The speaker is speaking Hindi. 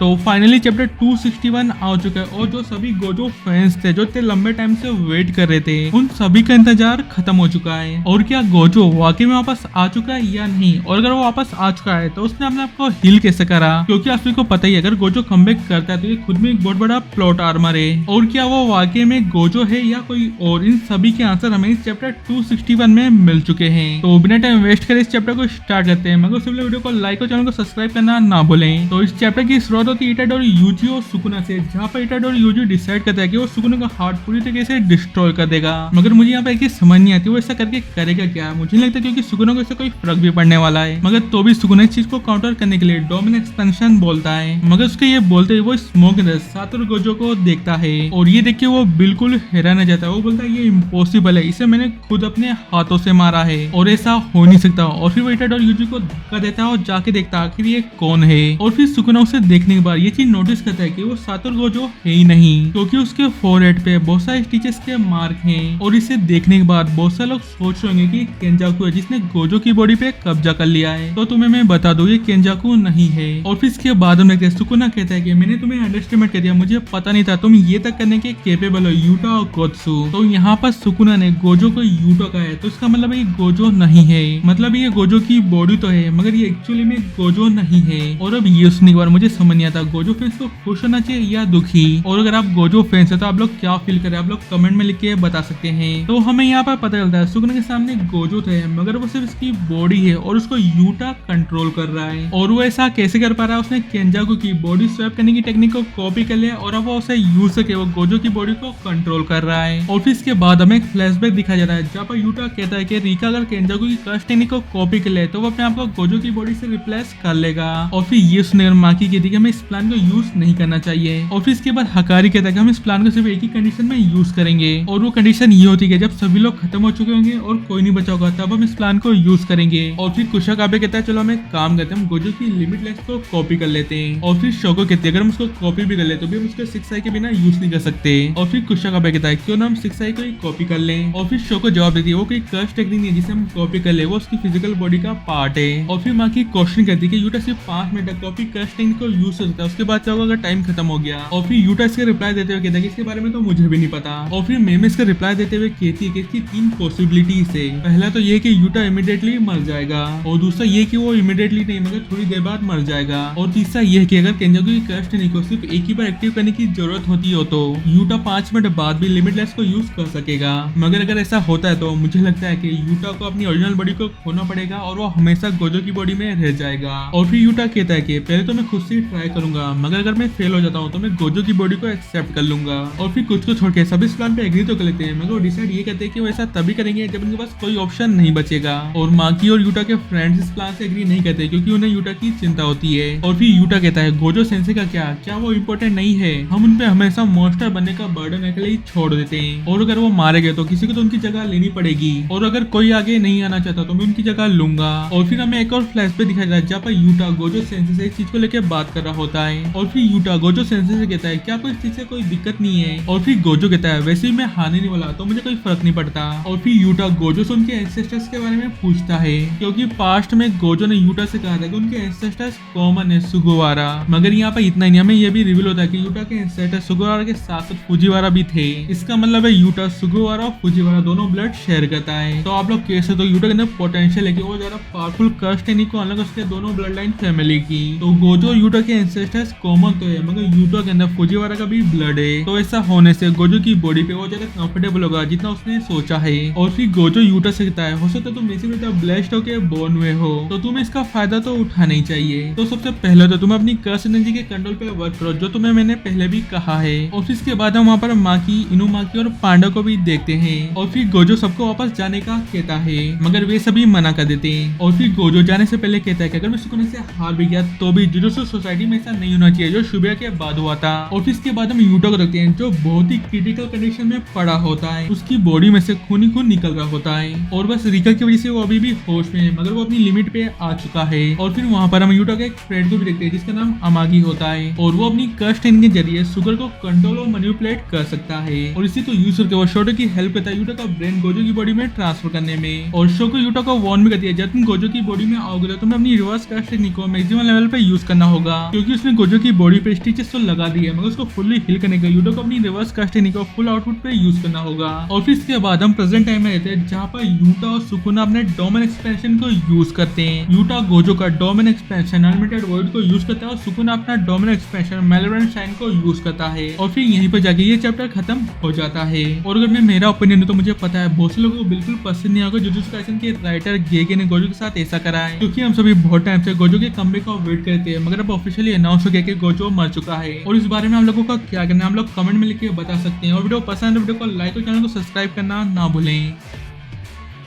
तो फाइनली चैप्टर 261 आ चुका है और जो सभी गोजो फैंस थे जो इतने लंबे टाइम से वेट कर रहे थे उन सभी का इंतजार खत्म हो चुका है। और क्या गोजो वाकई में वापस आ चुका है या नहीं, और अगर वो वापस आ चुका है तो उसने अपने आप को हील कैसे करा, क्योंकि आप सभी को पता ही है अगर गोजो कमबैक करता है तो ये खुद में एक बहुत बड़ा प्लॉट आर्मर है। और क्या वो वाकई में गोजो है या कोई और, इन सभी के आंसर हमें इस चैप्टर 261 में मिल चुके हैं। तो बिना टाइम वेस्ट करे इस चैप्टर को स्टार्ट करते हैं, मगर उससे पहले वीडियो को लाइक और चैनल को सब्सक्राइब करना ना भूलें। तो इस चैप्टर की शुरुआत होती है इटाडोरी यूजी और सुकुना से, जहाँ पर इटाडोरी यूजी डिसाइड करता है कि वो सुकुना का हार्ट पूरी तरीके से डिस्ट्रॉय कर देगा। मगर मुझे यहाँ पे एक चीज समझ नहीं आती वो ऐसा करके करेगा क्या। मुझे नहीं लगता क्योंकि सुकुना को इससे कोई फर्क भी पड़ने वाला है। मगर तो भी सुकुना इस चीज को काउंटर करने के लिए डोमिन एक्सपेंशन बोलता है। मगर उसके ये बोलते ही वो स्मोक सातोरु गोजो को देखता है और ये देख के वो बिल्कुल हैरान हो जाता है। वो बोलता है ये इम्पॉसिबल है, इसे मैंने खुद अपने हाथों से मारा है और ऐसा हो नहीं सकता। और फिर वो इटाडोरी यूजी को धक्का देता है और जाके देखता है आखिर ये कौन है। और फिर सुकुना उसे देखने के बाद ये चीज नोटिस करता है कि वो सातोरु गोजो है ही नहीं, क्योंकि उसके फोरहेड पे बहुत सारे स्टिचेस के मार्क हैं। और इसे देखने के बाद बहुत सारे लोग सोच रहे होंगे कि केंजाकू है जिसने गोजो की बॉडी पे कब्जा कर लिया है। तो तुम्हें मैं बता दूं ये केंजाकू नहीं है। और फिर इसके बाद हम देखते हैं सुकुना कहता है कि मैंने तुम्हें अंडरस्टिमेट कर दिया, मुझे पता नहीं था तुम ये तक करने के केपेबल हो यूटा और गोत्सु। तो यहाँ पर सुकुना ने गोजो को यूटा कहा है, तो इसका मतलब ये गोजो नहीं है। मतलब ये गोजो की बॉडी तो है मगर ये एक्चुअली में गोजो नहीं है। और अब ये सुनने के बाद मुझे समझ नहीं आता गोजो फैंस को खुश होना चाहिए या दुखी। और अगर आप गोजो फैंस है तो आप लोग क्या फील कर रहे हैं आप लोग कमेंट में लिख के बता सकते हैं। तो हमें यहाँ पर पता चलता है सुकुना के सामने गोजो थे मगर वो सिर्फ इसकी बॉडी है और उसको यूटा कंट्रोल कर रहा है। और वो ऐसा कैसे कर पा रहा है, उसने केंजाकू की बॉडी स्वैप करने की टेक्निक को कॉपी कर लिया और अब वो उसे यूज करके वो गोजो की बॉडी को कंट्रोल कर रहा है। और फिर इसके बाद हमें एक फ्लैशबैक दिखाया जा रहा है जहाँ पर यूटा कहता है कि रिका अगर केंजाकू की कर्स टेक्निक को कॉपी कर ले तो वो अपने आप को गोजो की बॉडी से रिप्लेस कर लेगा। और फिर ये सुनकर माकी कहती है कि हमें इस प्लान को यूज नहीं करना चाहिए। और फिर इसके बाद हकारी कहता है कि हम इस प्लान को सिर्फ एक ही कंडीशन में यूज करेंगे और वो कंडीशन ये होती है जब सभी लोग खत्म हो चुके होंगे और कोई नहीं बचा होगा तब हम इस प्लान को यूज करेंगे। और फिर कुशाकाबे कहता है चलो हम एक काम करते हैं, हम गोजो की लिमिटलेस को कॉपी कर लेते हैं। और फिर शोको कहते हैं अगर हम उसको कॉपी भी कर ले तो भी हम उसके 6i के बिना यूज नहीं कर सकते। और फिर कुशाकाबे कहता है क्यों ना हम 6i को ही कॉपी कर लें। और फिर शोको जवाब देती है वो कोई कर्स टेक्निक नहीं है जिसे हम कॉपी कर ले, वो उसकी फिजिकल बॉडी का पार्ट है। और फिर माँ की क्वेश्चन करती है कि यूटा सिर्फ 5 मिनट तक कॉपी कर्स टेक्निक को यूज कर सकता है, उसके बाद क्या होगा अगर टाइम खत्म हो गया। और फिर यूटा इसके रिप्लाई देते हुए कहता है कि इसके बारे में तो मुझे भी नहीं पता। और फिर मेमे इसका रिप्लाई देते हुए कहती है कि इसकी 3 पॉसिबिलिटीज है। पहला तो ये कि यूटा इमीडिएटली मर जाएगा, और दूसरा ये कि वो इमीडिएटली नहीं मगर थोड़ी देर बाद मर जाएगा, और तीसरा ये कि अगर केंजाकू की कर्स टेक्निक को सिर्फ एक ही बार एक्टिव करने की जरूरत होती हो तो यूटा 5 मिनट बाद भी लिमिटलेस को यूज कर सकेगा। मगर अगर ऐसा होता है तो मुझे लगता है कि यूटा को अपनी ओरिजिनल बॉडी को खोना पड़ेगा और वो हमेशा गोजो की बॉडी में रह जाएगा। और फिर यूटा कहता है कि पहले तो मैं खुद से ट्राई करूंगा मगर अगर मैं फेल हो जाता हूँ तो मैं गोजो की बॉडी को एक्सेप्ट कर लूंगा। और फिर कुछ को छोड़ के सभी इस प्लान पे एग्री तो कर लेते हैं मगर वो डिसाइड ये करते हैं कि वो ऐसा तभी करेंगे जब उनके पास कोई ऑप्शन नहीं बचेगा। और माकी और यूटा के फ्रेंड्स इस प्लान से एग्री नहीं करते क्योंकि उन्हें यूटा की चिंता होती है। और फिर यूटा कहता है गोजो सेंसे का क्या वो इम्पोर्टेंट नहीं है, हम उन पे हमेशा मॉन्स्टर बनने का बर्डन अकेले ही छोड़ देते हैं और अगर वो मारे गए तो किसी को तो उनकी जगह लेनी पड़ेगी, और अगर कोई आगे नहीं आना चाहता तो मैं उनकी जगह लूंगा। और फिर हमें एक और फ्लैशबैक दिखाया जाए जहाँ पर यूटा गोजो सेंसे से इस चीज को लेकर बात कर रहा होता है। और फिर यूटा गोजो सेंसे से कहता है क्या आपको इस चीज से कोई दिक्कत नहीं है। और फिर गोजो कहता है वैसे ही मैं हारने नहीं वाला तो मुझे कोई फर्क नहीं पड़ता। और फिर यूटा गोजो से उनके एंसेस्टर्स के बारे में पूछता है क्योंकि पास्ट में गोजो ने यूटा से कहा था कि उनके एंसेस्टर्स कॉमन है सुगुवारा। मगर यहाँ पर इतना ही हमें यह भी रिवील होता है कि यूटा के एंसेस्टर सुगुवारा के साथ साथ फुजिवारा भी थे। इसका मतलब है यूटा सुगुवारा और फुजिवारा दोनों ब्लड शेयर करता है। तो आप लोग कैसे तो यूटा के अंदर पोटेंशियल है कि वो ज्यादा पावरफुल कर्स टेक्निक को अलग उसके दोनों ब्लड लाइन फैमिली की। तो गोजो और यूटा के एंसेस्टर्स कॉमन तो है मगर यूटा के अंदर फुजिवारा का भी ब्लड है, तो ऐसा होने से गोजो की बॉडी पे वो ज्यादा कंफर्टेबल होगा जितना उसने सोचा है। और फिर गोजो यूटा से कहता है हो सकता है तुम इसी में ब्लेस्ड होके बोर्न हुए हो तो तुम्हें इसका फायदा तो उठाना ही चाहिए। तो सबसे पहले तो तुम अपनी कर्स एनर्जी के कंट्रोल पे वर्क करो जो तुम्हें मैंने पहले भी कहा है। और फिर इसके बाद हम वहाँ पर माकी, इनुमाकी और पांडा को भी देखते हैं। और फिर गोजो सबको वापस जाने का कहता है मगर वे सभी मना कर देते हैं। और फिर गोजो जाने से पहले कहता है कि अगर मैं सुकुना से हार भी गया तो भी जुजुत्सु सोसाइटी में ऐसा नहीं होना चाहिए जो शुबिया के बाद हुआ था। और फिर इसके बाद हम यूटा को देखते हैं जो बहुत ही क्रिटिकल कंडीशन में पड़ा होता है, उसकी बॉडी में से खून ही खून निकल रहा होता है और बस रिका की वजह से वो अभी भी होश में है मगर वो अपनी लिमिट पे आ चुका है। और फिर वहाँ पर हम यूटा के एक फ्रेंड को भी देखते हैं जिसका नाम अमागी होता है और वो अपनी कर्स टेक्निक के जरिए शुगर को कंट्रोल और मैनिपुलेट कर सकता है और इसी को यूज करके वो शोटो की हेल्प करता है यूटा का ब्रेन गोजो की बॉडी में ट्रांसफर करने में। और शोको यूटा को वार्न भी करती है जब तुम गोजो की बॉडी में आओगे तो तुम्हें अपनी रिवर्स कर्स टेक्निक को मैक्सिमम लेवल पे यूज करना होगा क्योंकि क्योंकि उसने गोजो की बॉडी पे स्टिचेस तो लगा दी है, मगर उसको फुल्ली हील करने का यूटा को अपनी रिवर्स कास्टिंग को फुल आउटपुट पे यूज करना होगा। और फिर इसके बाद हम प्रेजेंट टाइम में रहते हैं, जहाँ पर यूटा और सुकुना अपने डोमेन एक्सपेंशन को यूज करते हैं। यूटा गोजो का डोमेन एक्सपेंशन अनलिमिटेड वर्ल्ड को यूज करता है और सुकुना अपना डोमेन एक्सपेंशन मेलेवरेंट शाइन को यूज करता है। और फिर यहीं पर जाके ये चैप्टर खत्म हो जाता है। और अगर मैं मेरा ओपिनियन है तो मुझे पता है बहुत से लोगों को बिल्कुल पसंद नहीं होगा जुजुत्सु काइसेन के राइटर गेगे ने गोजो के साथ ऐसा करा है, क्योंकि हम सभी बहुत टाइम से गोजो के कमबैक का वेट करते हैं, मगर अब ऑफिशियली अनाउंस हो गया कि गोजो मर चुका है। और इस बारे में हम लोगों का क्या करना है हम लोग कमेंट में लिख के बता सकते हैं। और वीडियो पसंद है वीडियो को लाइक और चैनल को सब्सक्राइब करना ना भूलें।